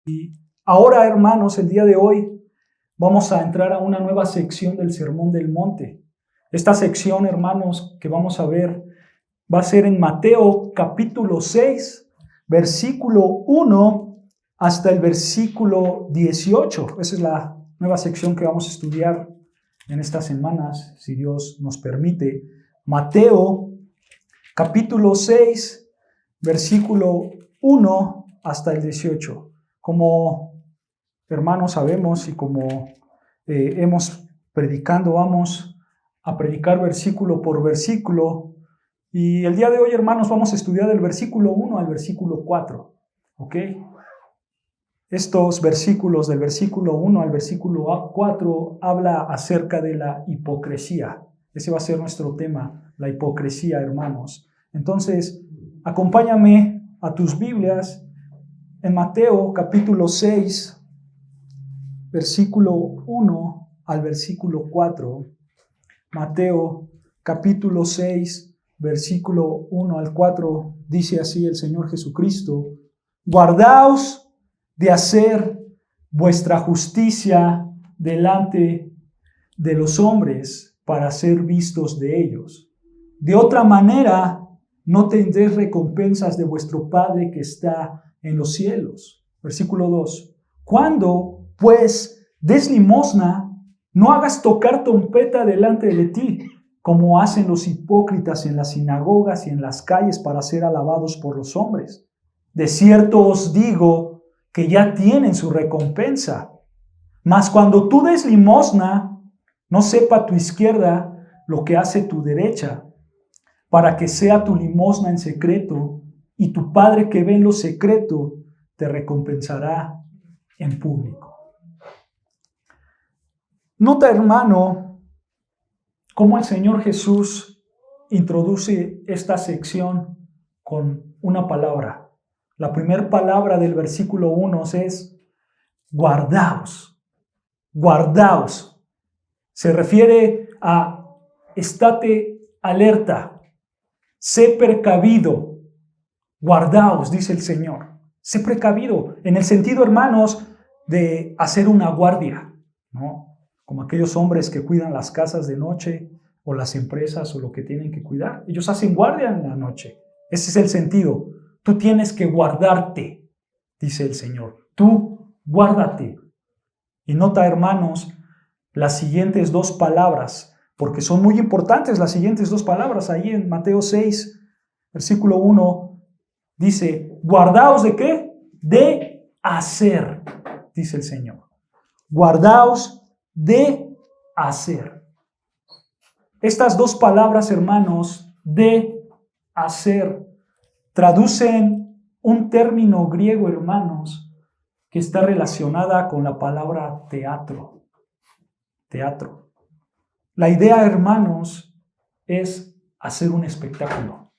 Y ahora, hermanos, el día de hoy vamos a entrar a una nueva sección del Sermón del Monte. Esta sección, hermanos, que vamos a ver va a ser en Mateo capítulo 6, versículo 1 hasta el versículo 18. Esa es la nueva sección que vamos a estudiar en estas semanas, si Dios nos permite. Mateo capítulo 6, versículo 1 hasta el 18. Como hermanos sabemos y como hemos predicando, vamos a predicar versículo por versículo. Y el día de hoy, hermanos, vamos a estudiar del versículo 1 al versículo 4. ¿Ok? Estos versículos, del versículo 1 al versículo 4, habla acerca de la hipocresía. Ese va a ser nuestro tema, la hipocresía, hermanos. Entonces, acompáñame a tus Biblias en Mateo capítulo 6, versículo 1 al versículo 4. Mateo capítulo 6, versículo 1 al 4, dice así el Señor Jesucristo: guardaos de hacer vuestra justicia delante de los hombres para ser vistos de ellos. De otra manera, no tendréis recompensas de vuestro Padre que está en los cielos. Versículo 2. Cuando, pues, des limosna, no hagas tocar trompeta delante de ti, como hacen los hipócritas en las sinagogas y en las calles para ser alabados por los hombres. De cierto os digo que ya tienen su recompensa. Mas cuando tú des limosna, no sepa tu izquierda lo que hace tu derecha, para que sea tu limosna en secreto, y tu Padre que ve en lo secreto te recompensará en público. Nota, hermano, cómo el Señor Jesús introduce esta sección con una palabra. La primera palabra del versículo 1 es guardaos. Guardaos. Se refiere a estate alerta, sé precavido. Guardaos, dice el Señor. Sé precavido, en el sentido, hermanos, de hacer una guardia, ¿no? Como aquellos hombres que cuidan las casas de noche o las empresas o lo que tienen que cuidar. Ellos hacen guardia en la noche. Ese es el sentido. Tú tienes que guardarte, dice el Señor. Tú guárdate. Y nota, hermanos, las siguientes dos palabras, porque son muy importantes las siguientes dos palabras. Ahí en Mateo 6, versículo 1, dice, guardaos ¿de qué? De hacer, dice el Señor. Guardaos de hacer. Estas dos palabras, hermanos, de hacer, traducen un término griego, hermanos, que está relacionada con la palabra teatro. Teatro. La idea, hermanos, es hacer un espectáculo.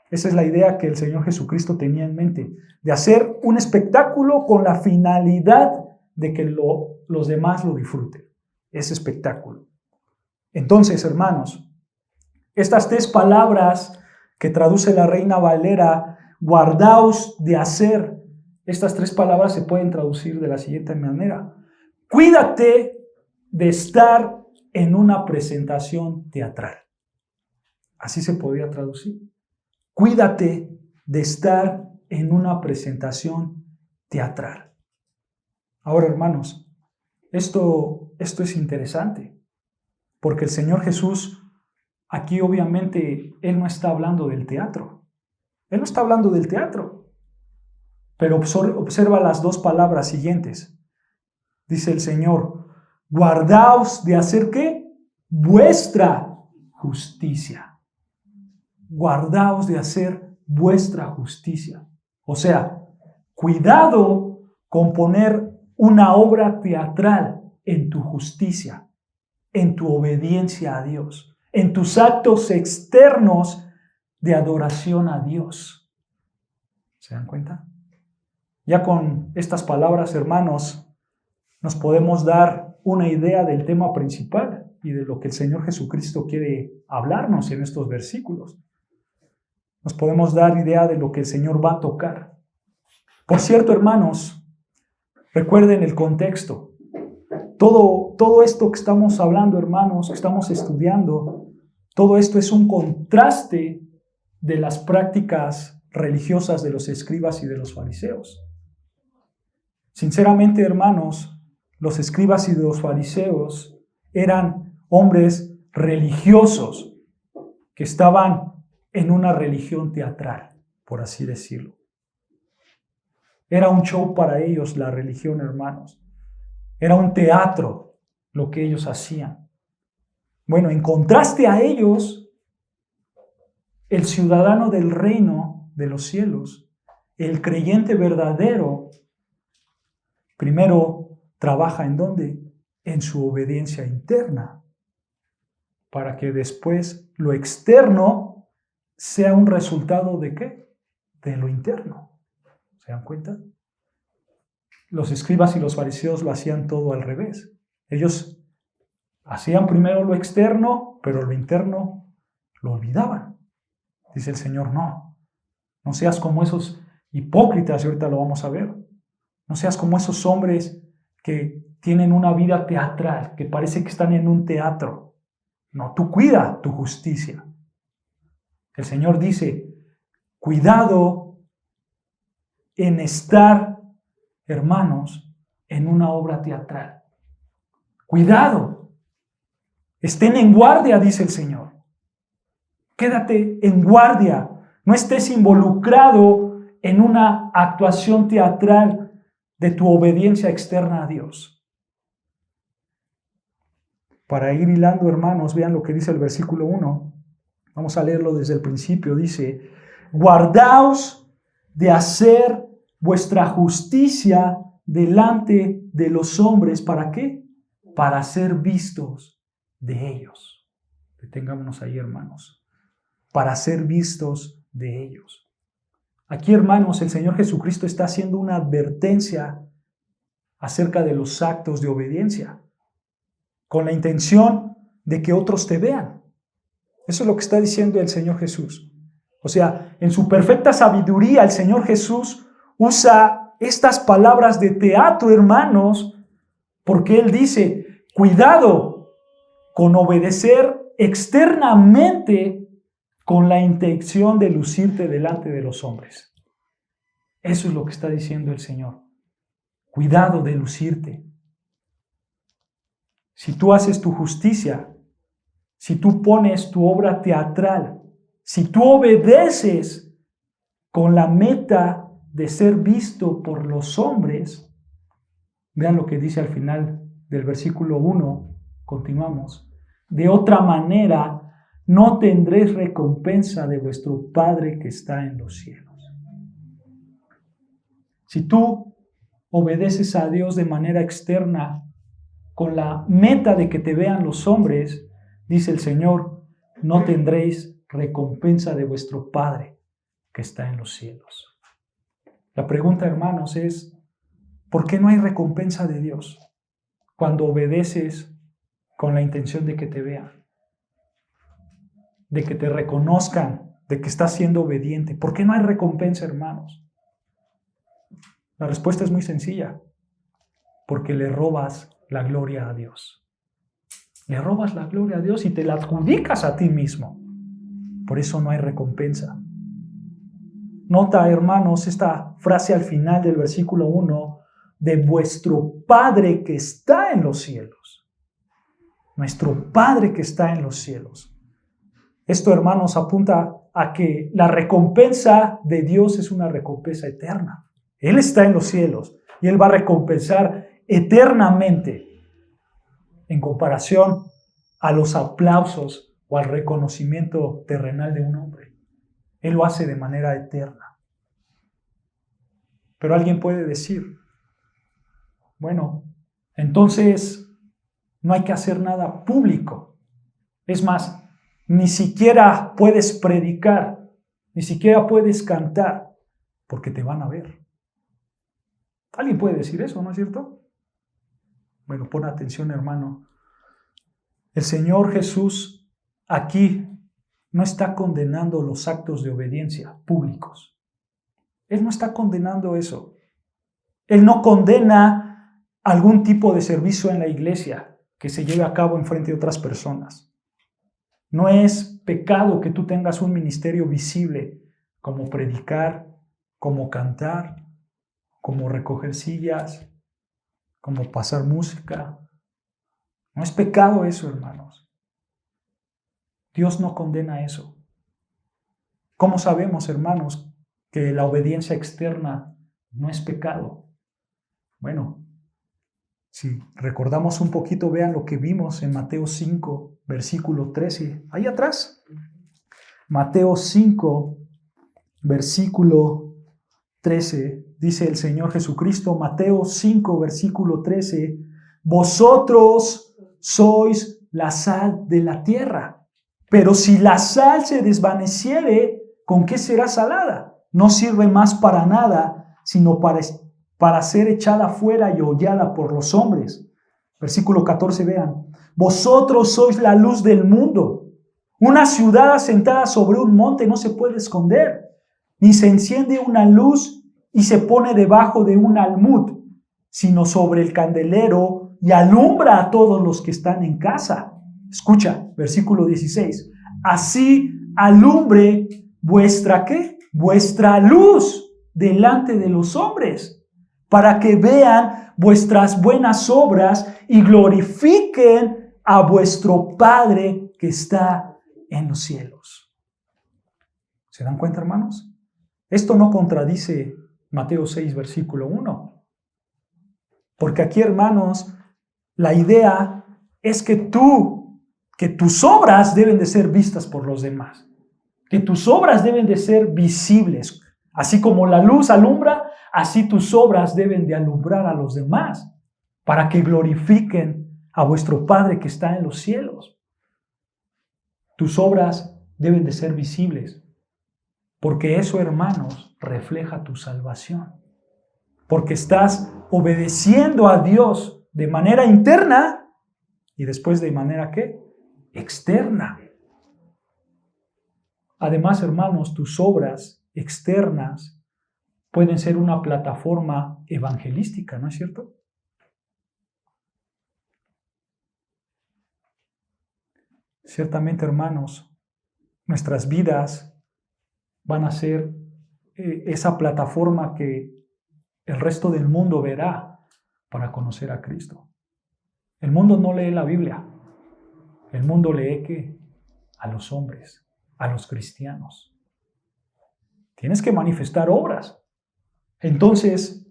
Esa es la idea que el Señor Jesucristo tenía en mente, de hacer un espectáculo con la finalidad de que los demás lo disfruten. Ese espectáculo. Entonces, hermanos, estas tres palabras que traduce la Reina Valera, guardaos de hacer, estas tres palabras se pueden traducir de la siguiente manera: cuídate de estar en una presentación teatral. Así se podría traducir. Cuídate de estar en una presentación teatral. Ahora, hermanos, esto es interesante, porque el Señor Jesús, aquí obviamente, Él no está hablando del teatro. Él no está hablando del teatro. Pero observa las dos palabras siguientes. Dice el Señor, guardaos de hacer ¿qué? Vuestra justicia. Guardaos de hacer vuestra justicia. O sea, cuidado con poner una obra teatral en tu justicia, en tu obediencia a Dios, en tus actos externos de adoración a Dios. ¿Se dan cuenta? Ya con estas palabras, hermanos, nos podemos dar una idea del tema principal y de lo que el Señor Jesucristo quiere hablarnos en estos versículos. Nos podemos dar idea de lo que el Señor va a tocar. Por cierto, hermanos, Recuerden el contexto. Todo esto que estamos hablando, hermanos, que estamos estudiando, todo esto es un contraste de las prácticas religiosas de los escribas y de los fariseos. Sinceramente, hermanos, los escribas y los fariseos eran hombres religiosos que estaban en una religión teatral, por así decirlo. Era un show para ellos la religión, hermanos. Era un teatro lo que ellos hacían. Bueno, en contraste a ellos, el ciudadano del reino de los cielos, el creyente verdadero, primero trabaja ¿en dónde? En su obediencia interna, para que después lo externo sea un resultado ¿de qué? De lo interno. ¿Se dan cuenta? Los escribas y los fariseos lo hacían todo al revés. Ellos hacían primero lo externo, pero lo interno lo olvidaban. Dice el Señor, no seas como esos hipócritas, y ahorita lo vamos a ver. No seas como esos hombres que tienen una vida teatral, que parece que están en un teatro. No, tú cuida tu justicia. El Señor dice, cuidado en estar, hermanos, en una obra teatral. Cuidado. Estén en guardia, dice el Señor. Quédate en guardia. No estés involucrado en una actuación teatral de tu obediencia externa a Dios. Para ir hilando, hermanos, vean lo que dice el versículo 1. Vamos a leerlo desde el principio. Dice, guardaos de hacer vuestra justicia delante de los hombres. ¿Para qué? Para ser vistos de ellos. Detengámonos ahí, hermanos. Para ser vistos de ellos. Aquí, hermanos, el Señor Jesucristo está haciendo una advertencia acerca de los actos de obediencia, con la intención de que otros te vean. Eso es lo que está diciendo el Señor Jesús. O sea, en su perfecta sabiduría, el Señor Jesús usa estas palabras de teatro, hermanos, porque Él dice, cuidado con obedecer externamente con la intención de lucirte delante de los hombres. Eso es lo que está diciendo el Señor. Cuidado de lucirte. Si tú haces tu justicia, si tú pones tu obra teatral, si tú obedeces con la meta de ser visto por los hombres, vean lo que dice al final del versículo 1, continuamos. De otra manera, no tendréis recompensa de vuestro Padre que está en los cielos. Si tú obedeces a Dios de manera externa, con la meta de que te vean los hombres, dice el Señor, no tendréis recompensa de vuestro Padre que está en los cielos. La pregunta, hermanos, es, ¿por qué no hay recompensa de Dios cuando obedeces con la intención de que te vean? De que te reconozcan, de que estás siendo obediente. ¿Por qué no hay recompensa, hermanos? La respuesta es muy sencilla. Porque le robas la gloria a Dios. Le robas la gloria a Dios y te la adjudicas a ti mismo. Por eso no hay recompensa. Nota, hermanos, esta frase al final del versículo 1, de vuestro Padre que está en los cielos. Nuestro Padre que está en los cielos. Esto, hermanos, apunta a que la recompensa de Dios es una recompensa eterna. Él está en los cielos y Él va a recompensar eternamente en comparación a los aplausos o al reconocimiento terrenal de un hombre. Él lo hace de manera eterna. Pero alguien puede decir, bueno, entonces no hay que hacer nada público. Es más, ni siquiera puedes predicar, ni siquiera puedes cantar, porque te van a ver. Alguien puede decir eso, ¿no es cierto? Bueno, pon atención, hermano. El Señor Jesús aquí no está condenando los actos de obediencia públicos. Él no está condenando eso. Él no condena algún tipo de servicio en la iglesia que se lleve a cabo en frente de otras personas. No es pecado que tú tengas un ministerio visible, como predicar, como cantar, como recoger sillas, como pasar música. No es pecado eso, hermanos. Dios no condena eso. ¿Cómo sabemos, hermanos, que la obediencia externa no es pecado? Bueno, si recordamos un poquito, vean lo que vimos en Mateo 5, versículo 13. Ahí atrás. Mateo 5, versículo 13. Dice el Señor Jesucristo, Mateo 5, versículo 13. Vosotros sois la sal de la tierra. Pero si la sal se desvaneciere, ¿con qué será salada? No sirve más para nada, sino para ser echada fuera y hollada por los hombres. Versículo 14, vean. Vosotros sois la luz del mundo. Una ciudad asentada sobre un monte no se puede esconder, ni se enciende una luz y se pone debajo de un almud, sino sobre el candelero y alumbra a todos los que están en casa. Escucha, versículo 16. Así alumbre vuestra, ¿qué? Vuestra luz delante de los hombres, para que vean vuestras buenas obras y glorifiquen a vuestro Padre que está en los cielos. ¿Se dan cuenta, hermanos? Esto no contradice Mateo 6, versículo 1. Porque aquí, hermanos, la idea es que tus obras deben de ser vistas por los demás. Que tus obras deben de ser visibles. Así como la luz alumbra, así tus obras deben de alumbrar a los demás, para que glorifiquen a vuestro Padre que está en los cielos. Tus obras deben de ser visibles, porque eso, hermanos, refleja tu salvación. Porque estás obedeciendo a Dios de manera interna y después de manera, ¿qué? Externa. Además, hermanos, tus obras externas pueden ser una plataforma evangelística, ¿no es cierto? Ciertamente, hermanos, nuestras vidas van a ser esa plataforma que el resto del mundo verá para conocer a Cristo. El mundo no lee la Biblia. El mundo lee ¿qué? A los hombres, a los cristianos. Tienes que manifestar obras. Entonces,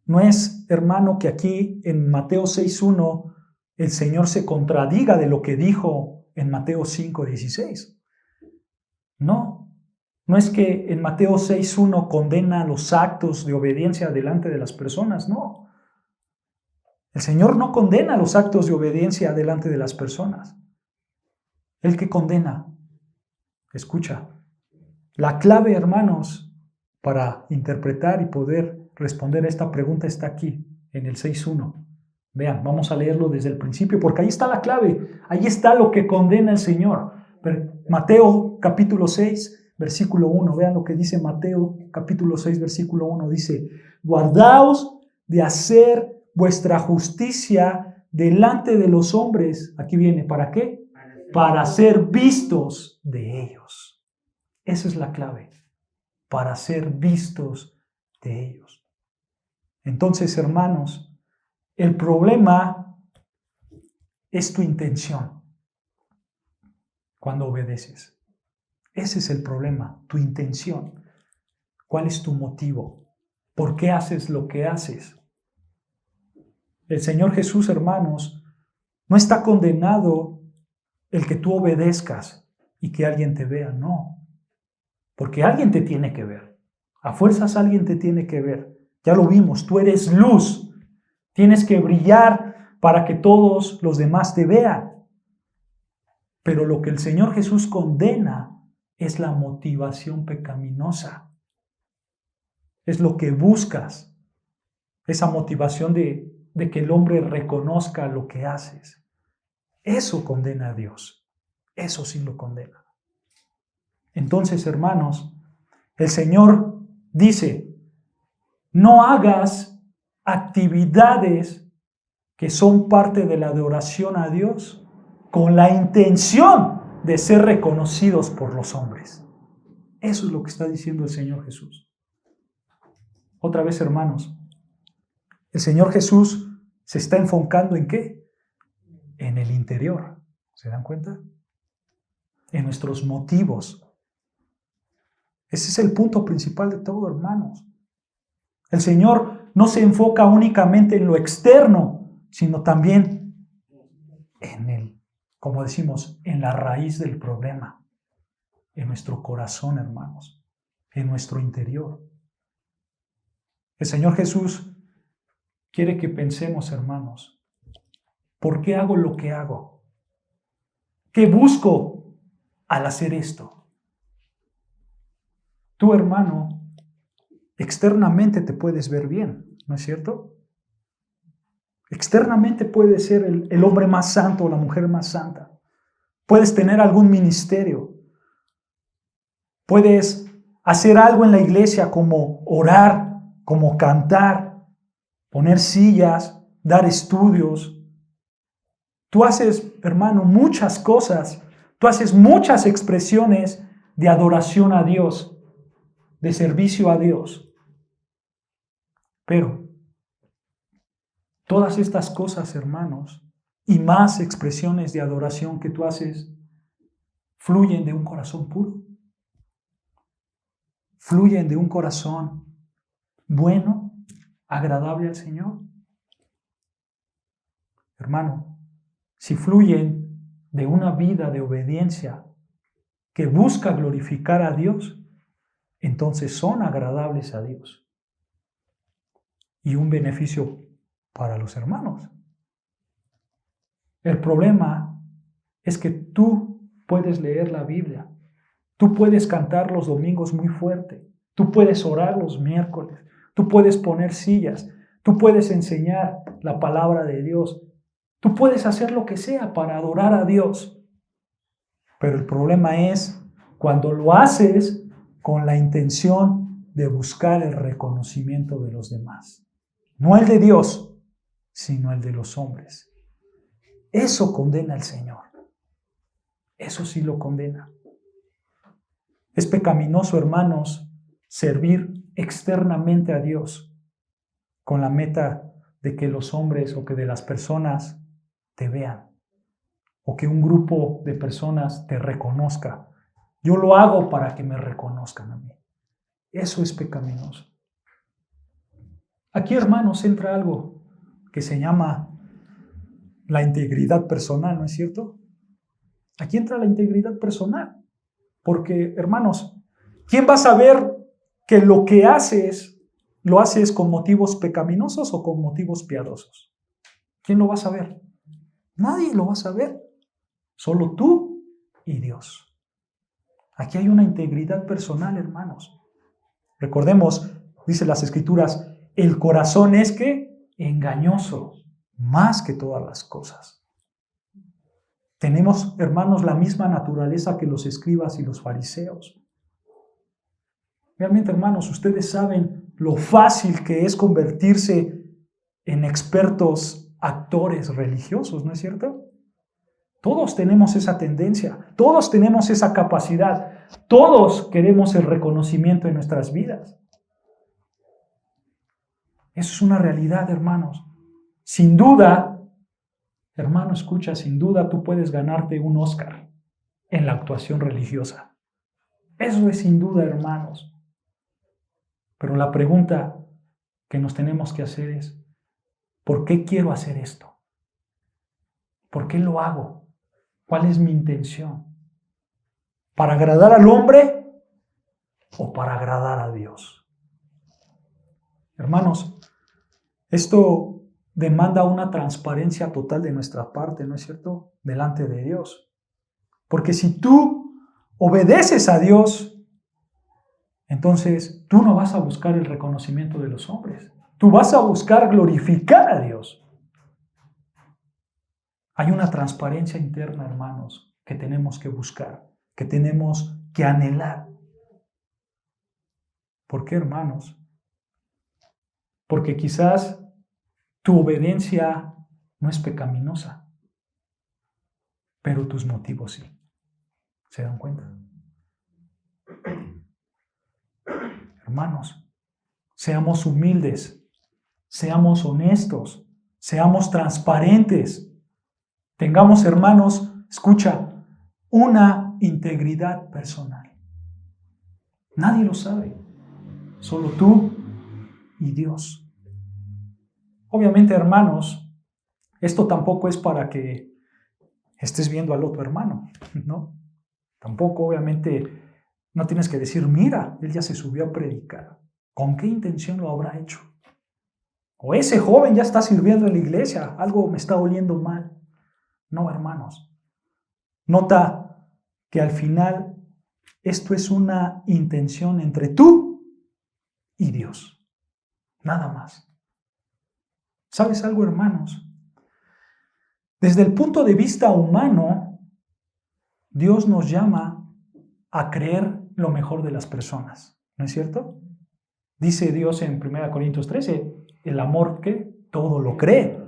no es, hermano, que aquí en Mateo 6.1 el Señor se contradiga de lo que dijo en Mateo 5.16. No, no es que en Mateo 6.1 condena los actos de obediencia delante de las personas, no. El Señor no condena los actos de obediencia delante de las personas. El que condena, escucha, la clave, hermanos, para interpretar y poder responder a esta pregunta está aquí, en el 6.1. Vean, vamos a leerlo desde el principio, porque ahí está la clave, ahí está lo que condena el Señor. Mateo capítulo 6, versículo 1, vean lo que dice Mateo capítulo 6, versículo 1, dice, guardaos de hacer vuestra justicia delante de los hombres. Aquí viene, ¿para qué? Para ser vistos de ellos. Esa es la clave, para ser vistos de ellos. Entonces, hermanos, el problema es tu intención cuando obedeces. Ese es el problema, tu intención. ¿Cuál es tu motivo? ¿Por qué haces lo que haces? El Señor Jesús, hermanos, no está condenado el que tú obedezcas y que alguien te vea, no. Porque alguien te tiene que ver. A fuerzas alguien te tiene que ver. Ya lo vimos, tú eres luz. Tienes que brillar para que todos los demás te vean. Pero lo que el Señor Jesús condena es la motivación pecaminosa. Es lo que buscas. Esa motivación de que el hombre reconozca lo que haces. Eso condena a Dios. Eso sí lo condena. Entonces, hermanos, el Señor dice, no hagas actividades que son parte de la adoración a Dios con la intención de ser reconocidos por los hombres. Eso es lo que está diciendo el Señor Jesús. Otra vez, hermanos, el Señor Jesús se está enfocando ¿en qué? En el interior. ¿Se dan cuenta? En nuestros motivos. Ese es el punto principal de todo, hermanos. El Señor no se enfoca únicamente en lo externo, sino también en el, como decimos, en la raíz del problema, en nuestro corazón, hermanos, en nuestro interior. El Señor Jesús quiere que pensemos, hermanos, ¿por qué hago lo que hago? ¿Qué busco al hacer esto? Tú, hermano, externamente te puedes ver bien, ¿no es cierto? Externamente puedes ser el hombre más santo o la mujer más santa. Puedes tener algún ministerio. Puedes hacer algo en la iglesia como orar, como cantar, poner sillas, dar estudios. Tú haces, hermano, muchas cosas. Tú haces muchas expresiones de adoración a Dios, de servicio a Dios. Pero todas estas cosas, hermanos, y más expresiones de adoración que tú haces, fluyen de un corazón puro. Fluyen de un corazón bueno, agradable al Señor. Hermano, si fluyen de una vida de obediencia que busca glorificar a Dios, entonces son agradables a Dios y un beneficio para los hermanos. El problema es que tú puedes leer la Biblia, tú puedes cantar los domingos muy fuerte, tú puedes orar los miércoles, tú puedes poner sillas, tú puedes enseñar la palabra de Dios, tú puedes hacer lo que sea para adorar a Dios. Pero el problema es cuando lo haces con la intención de buscar el reconocimiento de los demás. No el de Dios, sino el de los hombres. Eso condena al Señor. Eso sí lo condena. Es pecaminoso, hermanos, servir externamente a Dios con la meta de que los hombres o que de las personas te vean o que un grupo de personas te reconozca. Yo lo hago para que me reconozcan a mí. Eso es pecaminoso. Aquí, hermanos, entra algo que se llama la integridad personal, ¿no es cierto? Aquí entra la integridad personal. Porque, hermanos, ¿quién va a saber que lo que haces, lo haces con motivos pecaminosos o con motivos piadosos? ¿Quién lo va a saber? Nadie lo va a saber. Solo tú y Dios. Aquí hay una integridad personal, hermanos. Recordemos, dice las Escrituras, el corazón es que engañoso, más que todas las cosas. Tenemos, hermanos, la misma naturaleza que los escribas y los fariseos. Realmente, hermanos, ustedes saben lo fácil que es convertirse en expertos actores religiosos, ¿no es cierto? Todos tenemos esa tendencia, todos tenemos esa capacidad, todos queremos el reconocimiento en nuestras vidas. Eso es una realidad, hermanos. Sin duda, hermano, escucha, sin duda tú puedes ganarte un Oscar en la actuación religiosa. Eso es sin duda, hermanos. Pero la pregunta que nos tenemos que hacer es, ¿por qué quiero hacer esto? ¿Por qué lo hago? ¿Cuál es mi intención? ¿Para agradar al hombre o para agradar a Dios? Hermanos, esto demanda una transparencia total de nuestra parte, ¿no es cierto? Delante de Dios. Porque si tú obedeces a Dios, entonces tú no vas a buscar el reconocimiento de los hombres. Tú vas a buscar glorificar a Dios. Hay una transparencia interna, hermanos, que tenemos que buscar, que tenemos que anhelar. ¿Por qué, hermanos? Porque quizás tu obediencia no es pecaminosa, pero tus motivos sí. ¿Se dan cuenta? Hermanos, seamos humildes, seamos honestos, seamos transparentes. Tengamos, hermanos, escucha, una integridad personal. Nadie lo sabe, solo tú y Dios. Obviamente, hermanos, esto tampoco es para que estés viendo al otro hermano, ¿no? Tampoco, obviamente, no tienes que decir, mira, él ya se subió a predicar. ¿Con qué intención lo habrá hecho? O ese joven ya está sirviendo en la iglesia, algo me está oliendo mal. No, hermanos. Nota que al final esto es una intención entre tú y Dios. Nada más. ¿Sabes algo, hermanos? Desde el punto de vista humano, Dios nos llama a creer lo mejor de las personas. ¿No es cierto? Dice Dios en 1 Corintios 13, el amor que todo lo cree.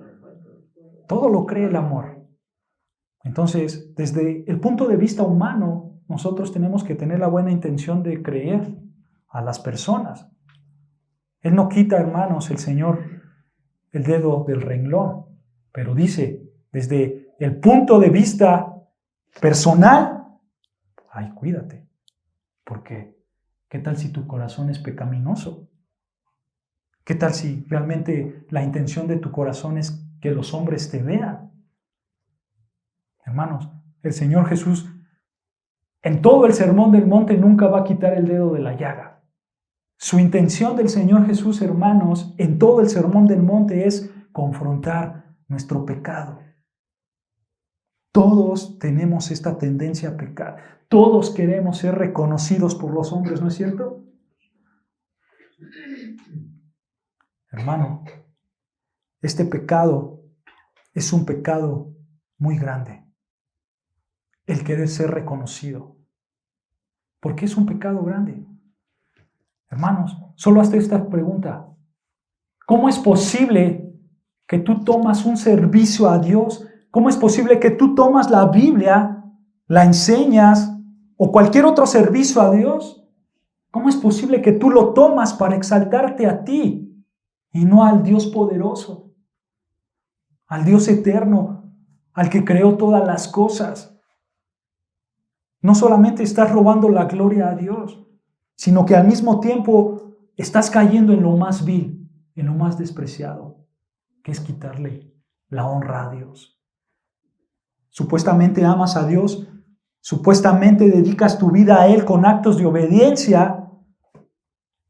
Todo lo cree el amor. Entonces, desde el punto de vista humano, nosotros tenemos que tener la buena intención de creer a las personas. Él no quita, hermanos, el Señor, el dedo del renglón, pero dice, desde el punto de vista personal, ay, cuídate, porque ¿qué tal si tu corazón es pecaminoso? ¿Qué tal si realmente la intención de tu corazón es que los hombres te vean? Hermanos, el Señor Jesús en todo el sermón del monte nunca va a quitar el dedo de la llaga. Su intención del Señor Jesús, hermanos, en todo el sermón del monte es confrontar nuestro pecado. Todos tenemos esta tendencia a pecar. Todos queremos ser reconocidos por los hombres, ¿no es cierto? Hermano, este pecado es un pecado muy grande. El querer ser reconocido. ¿Por qué es un pecado grande? Hermanos, solo hazte esta pregunta. ¿Cómo es posible que tú tomas un servicio a Dios? ¿Cómo es posible que tú tomas la Biblia, la enseñas o cualquier otro servicio a Dios? ¿Cómo es posible que tú lo tomas para exaltarte a ti y no al Dios poderoso, al Dios eterno, al que creó todas las cosas? No solamente estás robando la gloria a Dios, sino que al mismo tiempo estás cayendo en lo más vil, en lo más despreciado, que es quitarle la honra a Dios. Supuestamente amas a Dios, supuestamente dedicas tu vida a Él con actos de obediencia,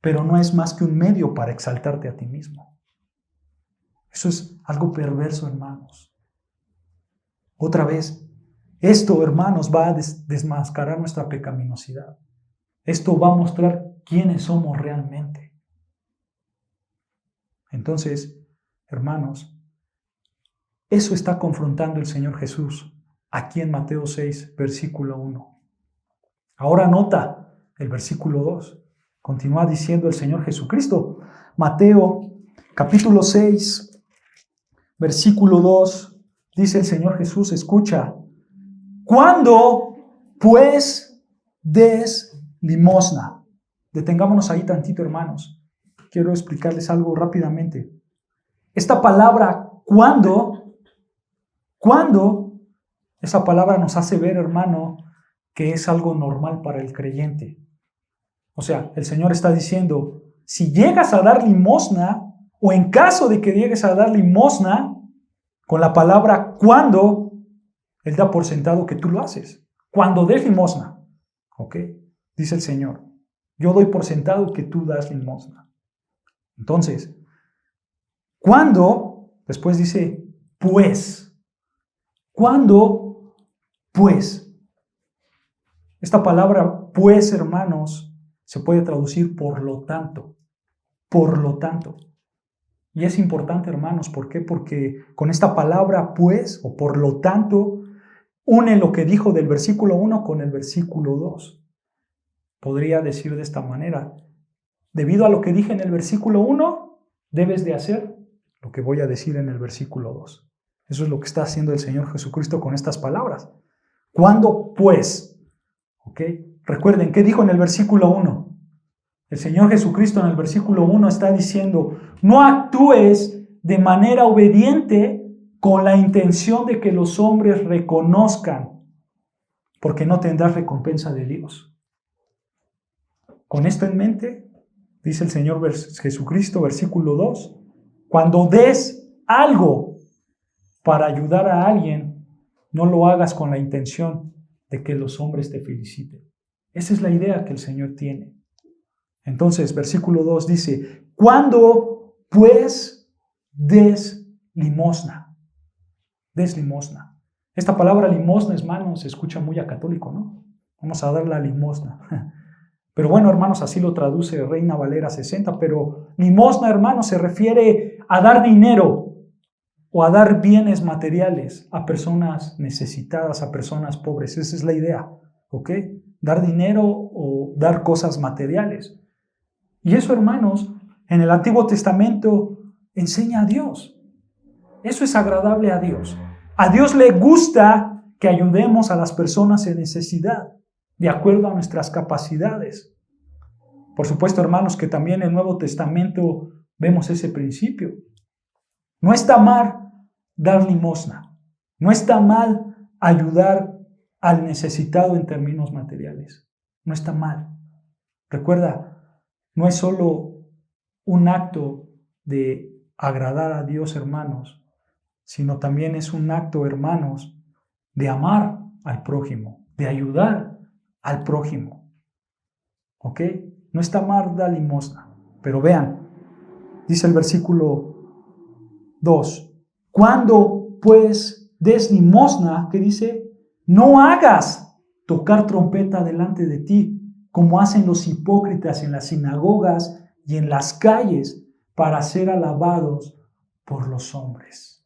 pero no es más que un medio para exaltarte a ti mismo. Eso es algo perverso, hermanos. Otra vez, esto, hermanos, va a desmascarar nuestra pecaminosidad. Esto va a mostrar quiénes somos realmente. Entonces, hermanos, eso está confrontando el Señor Jesús aquí en Mateo 6, versículo 1. Ahora nota el versículo 2. Continúa diciendo el Señor Jesucristo. Mateo capítulo 6, versículo 2, dice el Señor Jesús, escucha. ¿Cuándo, pues, des limosna? Detengámonos ahí tantito, hermanos. Quiero explicarles algo rápidamente. Esta palabra, ¿cuándo? Esa palabra nos hace ver, hermano, que es algo normal para el creyente. O sea, el Señor está diciendo, si llegas a dar limosna, o en caso de que llegues a dar limosna, con la palabra cuando, Él da por sentado que tú lo haces. Cuando des limosna, ¿ok? Dice el Señor, yo doy por sentado que tú das limosna. Entonces, cuando, después dice, pues. ¿Cuándo? Pues. Esta palabra, pues, hermanos, se puede traducir por lo tanto. Por lo tanto. Y es importante, hermanos, ¿por qué? Porque con esta palabra, pues, o por lo tanto, une lo que dijo del versículo 1 con el versículo 2. Podría decir de esta manera, debido a lo que dije en el versículo 1, debes de hacer lo que voy a decir en el versículo 2. Eso es lo que está haciendo el Señor Jesucristo con estas palabras. ¿Cuándo pues? ¿Ok? Recuerden, ¿qué dijo en el versículo 1? El Señor Jesucristo en el versículo 1 está diciendo, no actúes de manera obediente con la intención de que los hombres reconozcan, porque no tendrás recompensa de Dios. Con esto en mente, dice el Señor Jesucristo, versículo 2, cuando des algo para ayudar a alguien, no lo hagas con la intención de que los hombres te feliciten. Esa es la idea que el Señor tiene. Entonces, versículo 2 dice, cuando pues des limosna. Des limosna. Esta palabra limosna, hermanos, se escucha muy católico, ¿no? Vamos a dar la limosna. Pero bueno, hermanos, así lo traduce Reina Valera 60, pero limosna, hermanos, se refiere a dar dinero o a dar bienes materiales a personas necesitadas, a personas pobres. Esa es la idea, ¿ok? Dar dinero o dar cosas materiales. Y eso, hermanos, en el Antiguo Testamento enseña a Dios. Eso es agradable a Dios. A Dios le gusta que ayudemos a las personas en necesidad, de acuerdo a nuestras capacidades. Por supuesto, hermanos, que también en el Nuevo Testamento vemos ese principio. No está mal dar limosna. No está mal ayudar al necesitado en términos materiales. No está mal. Recuerda, no es solo un acto de agradar a Dios, hermanos, sino también es un acto, hermanos, de amar al prójimo, de ayudar al prójimo. ¿Ok? No está mal dar limosna. Pero vean, dice el versículo 2, cuando pues des limosna, ¿qué dice? No hagas tocar trompeta delante de ti, como hacen los hipócritas en las sinagogas y en las calles, para ser alabados por los hombres.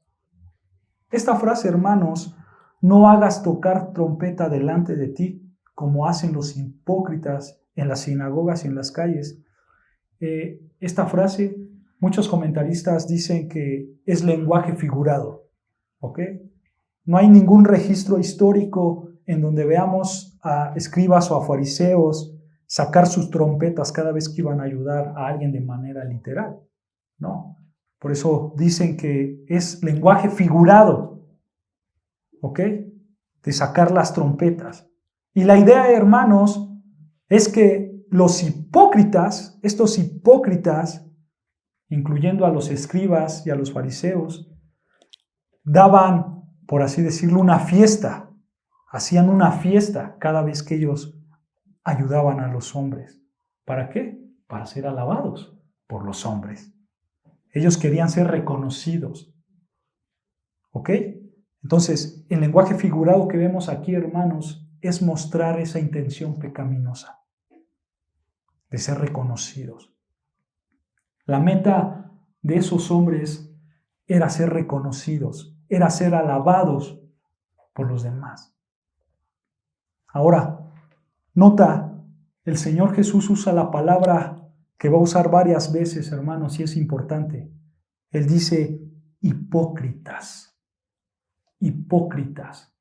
Esta frase, hermanos, no hagas tocar trompeta delante de ti, como hacen los hipócritas en las sinagogas y en las calles. Esta frase, muchos comentaristas dicen que es lenguaje figurado, ¿ok? No hay ningún registro histórico en donde veamos a escribas o a fariseos sacar sus trompetas cada vez que iban a ayudar a alguien de manera literal. No. Por eso dicen que es lenguaje figurado, ¿ok? De sacar las trompetas. Y la idea, hermanos, es que los hipócritas, estos hipócritas, incluyendo a los escribas y a los fariseos, daban, por así decirlo, una fiesta. Hacían una fiesta cada vez que ellos ayudaban a los hombres. ¿Para qué? Para ser alabados por los hombres. Ellos querían ser reconocidos. ¿Ok? Entonces, el lenguaje figurado que vemos aquí, hermanos, es mostrar esa intención pecaminosa de ser reconocidos. La meta de esos hombres era ser reconocidos, era ser alabados por los demás. Ahora, nota, el Señor Jesús usa la palabra que va a usar varias veces, hermanos, y es importante. Él dice hipócritas. Hipócritas.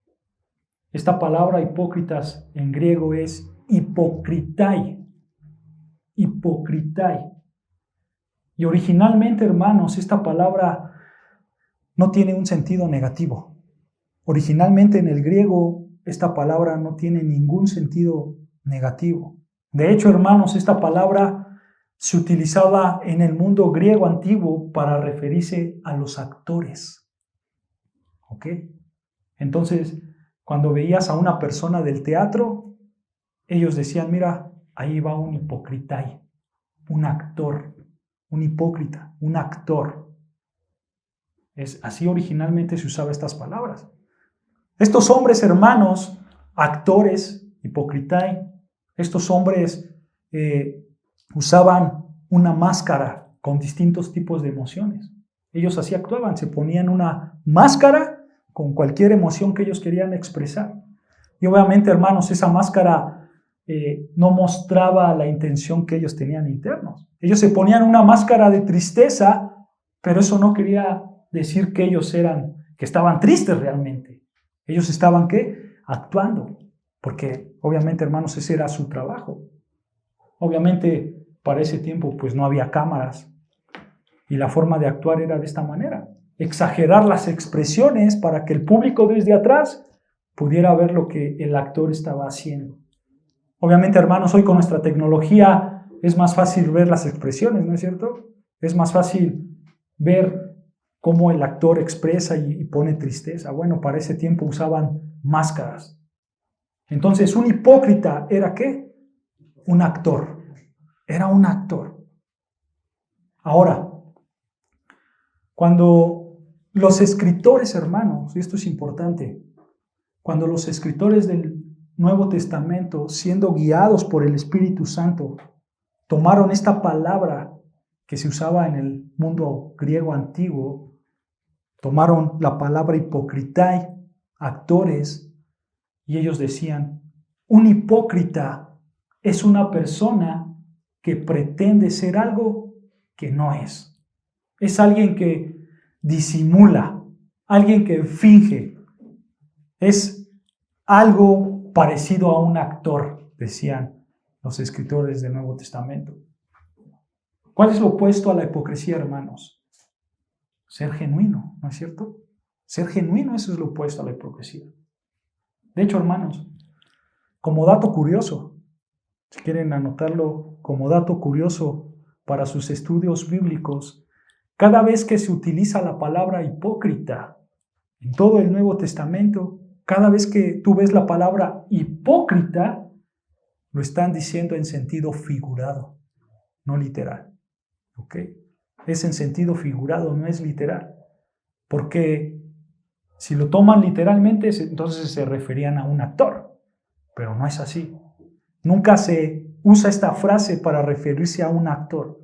Esta palabra hipócritas en griego es hipocritai. Hipocritai. Y originalmente, hermanos, esta palabra no tiene un sentido negativo. Originalmente en el griego, esta palabra no tiene ningún sentido negativo. De hecho, hermanos, esta palabra se utilizaba en el mundo griego antiguo para referirse a los actores. ¿Ok? Entonces, cuando veías a una persona del teatro, ellos decían, mira, ahí va un hipocritai, un actor, un hipócrita, un actor. Así originalmente se usaba estas palabras. Estos hombres, hermanos, actores, hipocritai, estos hombres usaban una máscara con distintos tipos de emociones. Ellos así actuaban, se ponían una máscara con cualquier emoción que ellos querían expresar. Y obviamente, hermanos, esa máscara no mostraba la intención que ellos tenían internos. Ellos se ponían una máscara de tristeza, pero eso no quería decir que ellos que estaban tristes realmente. Ellos estaban, ¿qué? Actuando, porque obviamente, hermanos, ese era su trabajo. Obviamente, para ese tiempo, pues no había cámaras y la forma de actuar era de esta manera. Exagerar las expresiones para que el público desde atrás pudiera ver lo que el actor estaba haciendo. Obviamente, hermanos, hoy con nuestra tecnología es más fácil ver las expresiones, ¿no es cierto? Es más fácil ver cómo el actor expresa y pone tristeza. Bueno, para ese tiempo usaban máscaras. Entonces, un hipócrita era ¿qué? Un actor. Era un actor. Ahora, cuando los escritores, hermanos, y esto es importante, cuando los escritores del Nuevo Testamento, siendo guiados por el Espíritu Santo, tomaron esta palabra que se usaba en el mundo griego antiguo, tomaron la palabra hipocritai, actores, y ellos decían, un hipócrita es una persona que pretende ser algo que no es. Es alguien que disimula, alguien que finge. Es algo parecido a un actor, decían los escritores del Nuevo Testamento. ¿Cuál es lo opuesto a la hipocresía, hermanos? Ser genuino, ¿no es cierto? Ser genuino, eso es lo opuesto a la hipocresía. De hecho, hermanos, como dato curioso, si quieren anotarlo como dato curioso para sus estudios bíblicos, cada vez que se utiliza la palabra hipócrita en todo el Nuevo Testamento, cada vez que tú ves la palabra hipócrita, lo están diciendo en sentido figurado, no literal. ¿Ok? Es en sentido figurado, no es literal. Porque si lo toman literalmente, entonces se referían a un actor. Pero no es así. Nunca se usa esta frase para referirse a un actor,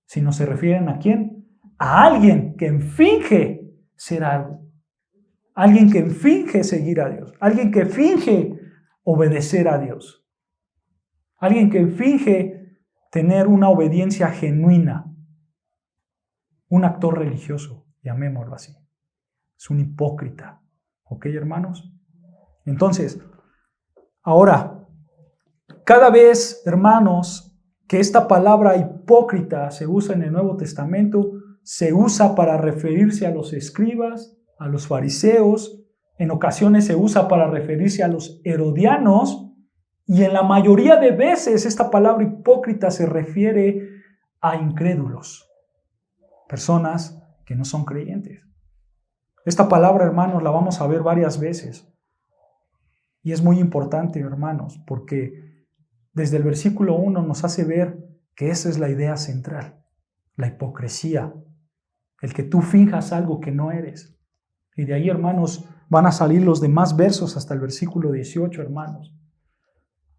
sino se refieren ¿a quién? A alguien que finge ser algo. Alguien que finge seguir a Dios. Alguien que finge obedecer a Dios. Alguien que finge tener una obediencia genuina. Un actor religioso, llamémoslo así. Es un hipócrita. ¿Ok, hermanos? Entonces, ahora, cada vez, hermanos, que esta palabra hipócrita se usa en el Nuevo Testamento, se usa para referirse a los escribas, a los fariseos, en ocasiones se usa para referirse a los herodianos, y en la mayoría de veces esta palabra hipócrita se refiere a incrédulos, personas que no son creyentes. Esta palabra, hermanos, la vamos a ver varias veces. Y es muy importante, hermanos, porque desde el versículo 1 nos hace ver que esa es la idea central, la hipocresía, el que tú finjas algo que no eres. Y de ahí, hermanos, van a salir los demás versos hasta el versículo 18, hermanos.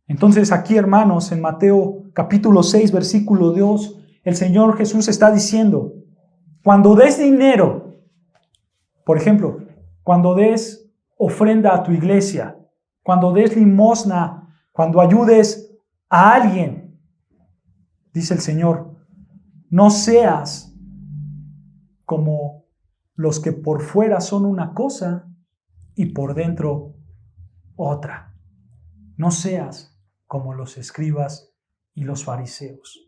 Entonces aquí, hermanos, en Mateo capítulo 6, versículo 2, el Señor Jesús está diciendo, cuando des dinero, por ejemplo, cuando des ofrenda a tu iglesia, cuando des limosna, cuando ayudes a alguien, dice el Señor, no seas como los que por fuera son una cosa y por dentro otra. No seas como los escribas y los fariseos.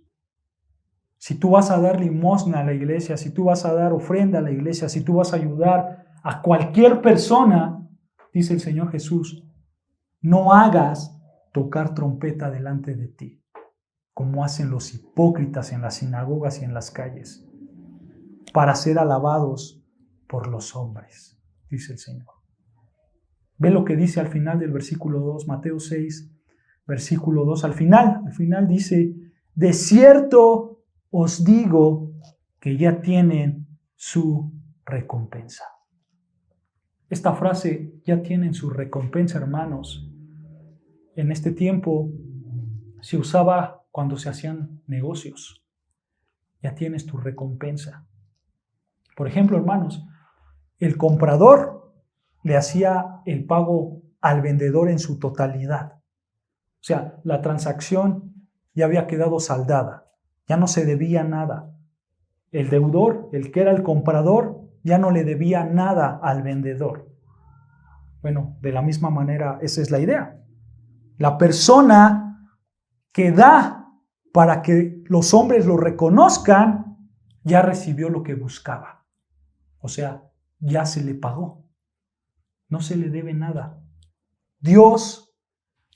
Si tú vas a dar limosna a la iglesia, si tú vas a dar ofrenda a la iglesia, si tú vas a ayudar a cualquier persona, dice el Señor Jesús, no hagas tocar trompeta delante de ti, como hacen los hipócritas en las sinagogas y en las calles, para ser alabados por los hombres, dice el Señor. Ve lo que dice al final del versículo 2, Mateo 6, versículo 2, al final dice, de cierto os digo que ya tienen su recompensa. Esta frase, ya tienen su recompensa, hermanos, en este tiempo se usaba cuando se hacían negocios. Ya tienes tu recompensa. Por ejemplo, hermanos, el comprador le hacía el pago al vendedor en su totalidad. O sea, la transacción ya había quedado saldada, ya no se debía nada. El deudor, el que era el comprador, ya no le debía nada al vendedor. Bueno, de la misma manera, esa es la idea. La persona que da para que los hombres lo reconozcan, ya recibió lo que buscaba. O sea, ya se le pagó. No se le debe nada. Dios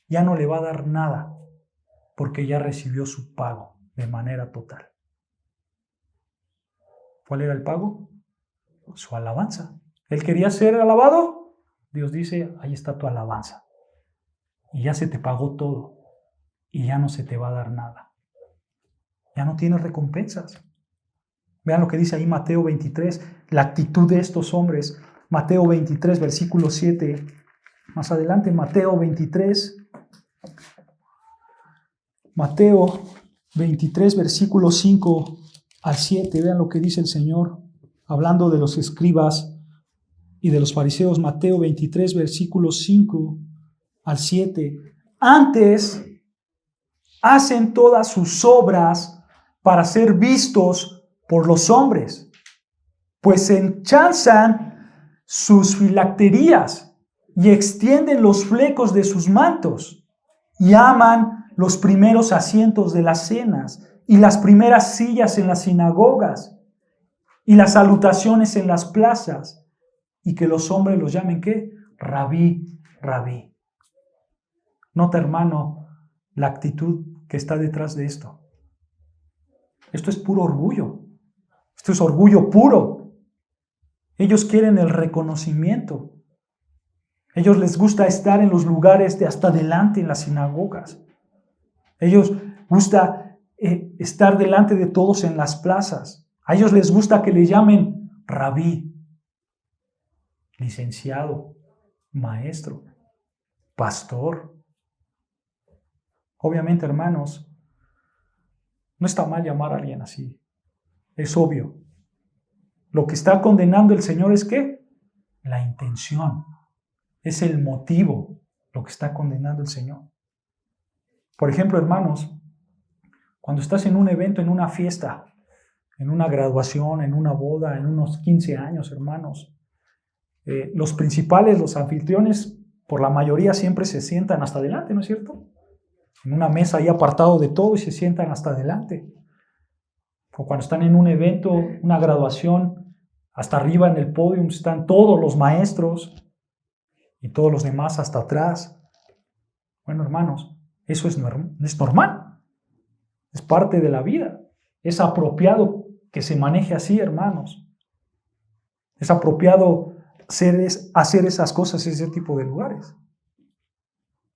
ya no le va a dar nada porque ya recibió su pago de manera total. ¿Cuál era el pago? Su alabanza. ¿Él quería ser alabado? Dios dice, ahí está tu alabanza. Y ya se te pagó todo. Y ya no se te va a dar nada. Ya no tienes recompensas. Vean lo que dice ahí Mateo 23, la actitud de estos hombres. Mateo 23, versículo 7. Más adelante, Mateo 23. Mateo 23, versículo 5 al 7. Vean lo que dice el Señor, hablando de los escribas y de los fariseos. Mateo 23, versículo 5 al 7. Antes hacen todas sus obras para ser vistos por los hombres, pues enchalzan sus filacterías y extienden los flecos de sus mantos y aman los primeros asientos de las cenas y las primeras sillas en las sinagogas y las salutaciones en las plazas, y que los hombres los llamen ¿qué? Rabí, rabí. Nota, hermano, la actitud que está detrás de esto. Esto es puro orgullo. Esto es orgullo puro. Ellos quieren el reconocimiento. Ellos les gusta estar en los lugares de hasta delante en las sinagogas. Ellos gusta estar delante de todos en las plazas. A ellos les gusta que le llamen rabí, licenciado, maestro, pastor. Obviamente, hermanos, no está mal llamar a alguien así. Es obvio. Lo que está condenando el Señor es ¿qué? La intención. Es el motivo lo que está condenando el Señor. Por ejemplo, hermanos, cuando estás en un evento, en una fiesta, en una graduación, en una boda, en unos 15 años, hermanos, los principales, los anfitriones, por la mayoría siempre se sientan hasta adelante, ¿no es cierto? En una mesa ahí apartado de todo y se sientan hasta adelante. O cuando están en un evento, una graduación, hasta arriba en el podio están todos los maestros y todos los demás hasta atrás. Bueno, hermanos, eso es normal. Es parte de la vida. Es apropiado que se maneje así, hermanos. Es apropiado hacer esas cosas en ese tipo de lugares.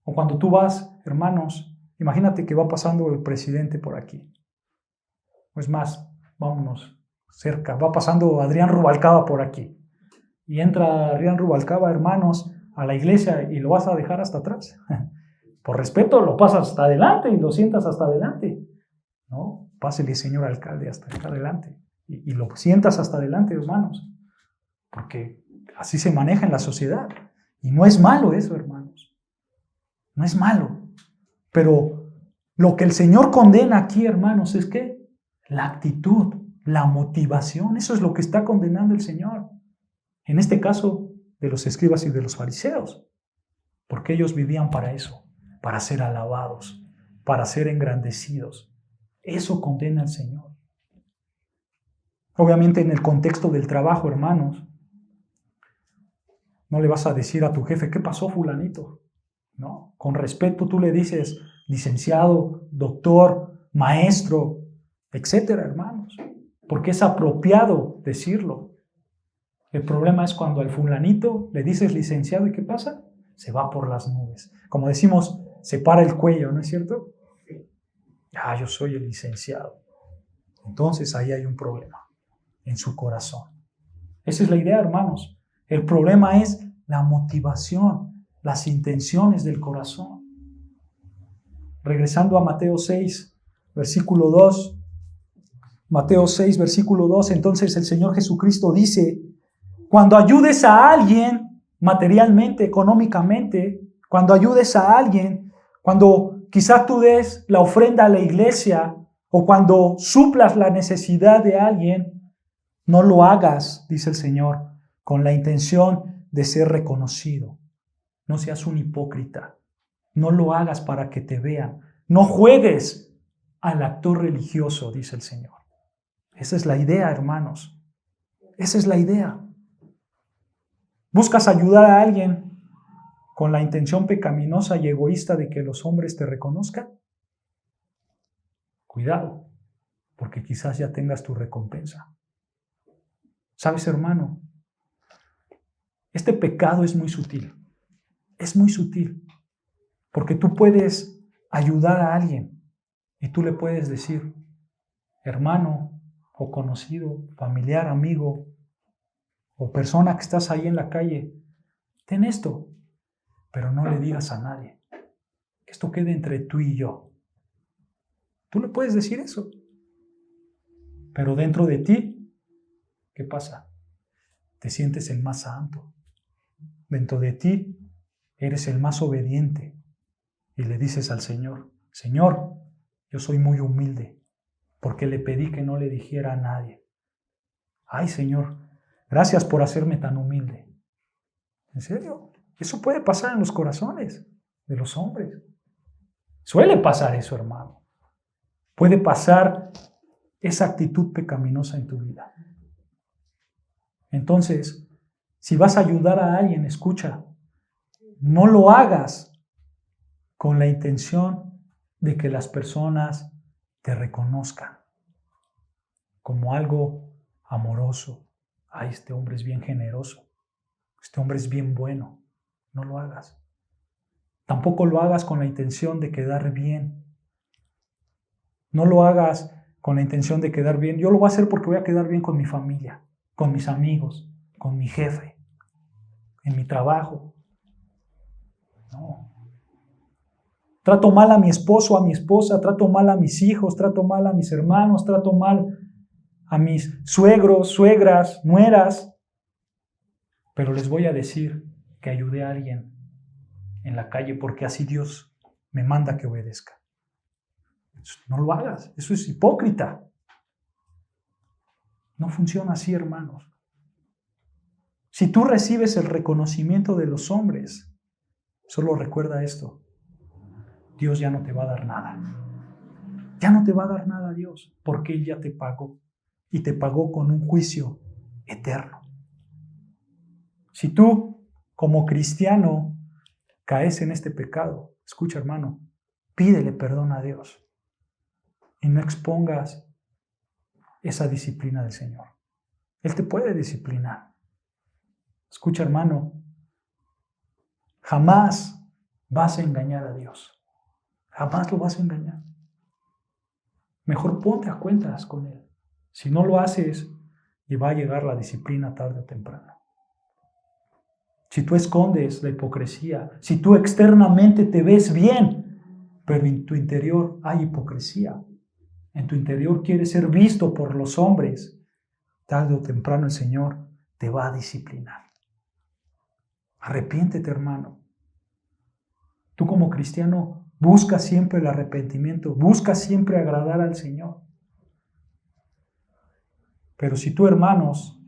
O cuando tú vas, hermanos, imagínate que va pasando el presidente por aquí. Es más, vámonos cerca. Va pasando Adrián Rubalcaba por aquí. Y entra Adrián Rubalcaba, hermanos, a la iglesia y lo vas a dejar hasta atrás. Por respeto, lo pasas hasta adelante y lo sientas hasta adelante. ¿No? Pásele, señor alcalde, hasta acá adelante. Y lo sientas hasta adelante, hermanos. Porque así se maneja en la sociedad. Y no es malo eso, hermanos. No es malo. Pero lo que el Señor condena aquí, hermanos, es que la actitud, la motivación, eso es lo que está condenando el Señor. En este caso, de los escribas y de los fariseos. Porque ellos vivían para eso, para ser alabados, para ser engrandecidos. Eso condena al Señor. Obviamente en el contexto del trabajo, hermanos, no le vas a decir a tu jefe, ¿qué pasó, fulanito? No, con respeto tú le dices, licenciado, doctor, maestro, etcétera, hermanos, porque es apropiado decirlo. El problema es cuando al fulanito le dices licenciado y ¿qué pasa? Se va por las nubes. Como decimos, se para el cuello, ¿no es cierto? Yo soy el licenciado. Entonces ahí hay un problema en su corazón. Esa es la idea, hermanos. El problema es la motivación, las intenciones del corazón. Regresando a Mateo 6, versículo 2. Mateo 6, versículo 2. Entonces el Señor Jesucristo dice, cuando ayudes a alguien materialmente, económicamente, cuando ayudes a alguien, cuando quizás tú des la ofrenda a la iglesia o cuando suplas la necesidad de alguien, No lo hagas, dice el Señor, con la intención de ser reconocido. No seas un hipócrita. No lo hagas para que te vean. No juegues al actor religioso, dice el Señor. Esa es la idea, hermanos. Esa es la idea. ¿Buscas ayudar a alguien con la intención pecaminosa y egoísta de que los hombres te reconozcan? Cuidado, porque quizás ya tengas tu recompensa. ¿Sabes, hermano? Este pecado es muy sutil. Es muy sutil. Porque tú puedes ayudar a alguien y tú le puedes decir, hermano o conocido, familiar, amigo o persona que estás ahí en la calle, ten esto, pero no le digas a nadie. Que esto quede entre tú y yo. Tú le puedes decir eso. Pero dentro de ti, ¿qué pasa? Te sientes el más santo. Dentro de ti, eres el más obediente. Y le dices al Señor, Señor, yo soy muy humilde, porque le pedí que no le dijera a nadie. Ay, Señor, gracias por hacerme tan humilde. ¿En serio? Eso puede pasar en los corazones de los hombres. Suele pasar eso, hermano. Puede pasar esa actitud pecaminosa en tu vida. Entonces, si vas a ayudar a alguien, escucha, no lo hagas con la intención de que las personas te reconozcan como algo amoroso. Ay, este hombre es bien generoso. Este hombre es bien bueno. No lo hagas. Tampoco lo hagas con la intención de quedar bien. No lo hagas con la intención de quedar bien. Yo lo voy a hacer porque voy a quedar bien con mi familia, con mis amigos, con mi jefe, en mi trabajo. No. Trato mal a mi esposo, a mi esposa, trato mal a mis hijos, trato mal a mis hermanos, trato mal a mis suegros, suegras, nueras. Pero les voy a decir que ayudé a alguien en la calle porque así Dios me manda que obedezca. No lo hagas, eso es hipócrita. No funciona así, hermanos. Si tú recibes el reconocimiento de los hombres, solo recuerda esto. Dios ya no te va a dar nada. Ya no te va a dar nada Dios, porque Él ya te pagó. Y te pagó con un juicio eterno. Si tú, como cristiano, caes en este pecado, escucha, hermano, pídele perdón a Dios. Y no expongas esa disciplina del Señor. Él te puede disciplinar. Escucha, hermano, jamás vas a engañar a Dios. Jamás lo vas a engañar. Mejor ponte a cuentas con Él. Si no lo haces, y va a llegar la disciplina tarde o temprano. Si tú escondes la hipocresía, si tú externamente te ves bien, pero en tu interior hay hipocresía, en tu interior quieres ser visto por los hombres, tarde o temprano el Señor te va a disciplinar. Arrepiéntete, hermano. Tú como cristiano busca siempre el arrepentimiento, busca siempre agradar al Señor. Pero si tú, hermanos,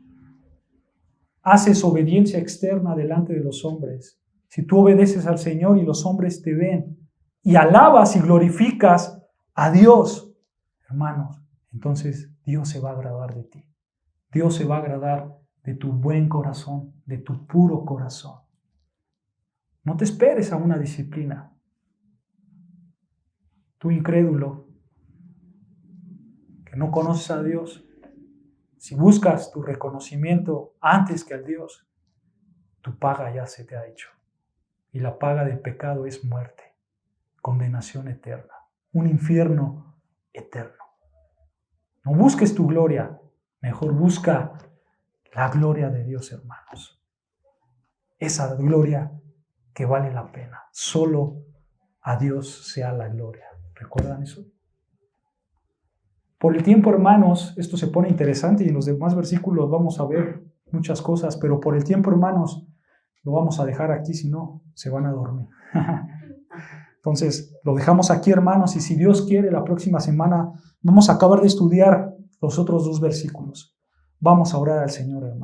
haces obediencia externa delante de los hombres, si tú obedeces al Señor y los hombres te ven y alabas y glorificas a Dios, hermanos, entonces Dios se va a agradar de ti. Dios se va a agradar de tu buen corazón, de tu puro corazón. No te esperes a una disciplina. Tú incrédulo, que no conoces a Dios, si buscas tu reconocimiento antes que al Dios, tu paga ya se te ha hecho. Y la paga del pecado es muerte, condenación eterna, un infierno eterno. No busques tu gloria, mejor busca la gloria de Dios, hermanos. Esa gloria que vale la pena. Solo a Dios sea la gloria. ¿Recuerdan eso? Por el tiempo, hermanos, esto se pone interesante y en los demás versículos vamos a ver muchas cosas, pero por el tiempo, hermanos, lo vamos a dejar aquí, si no, se van a dormir. Entonces, lo dejamos aquí, hermanos, y si Dios quiere, la próxima semana vamos a acabar de estudiar los otros 2 versículos. Vamos a orar al Señor, hermano.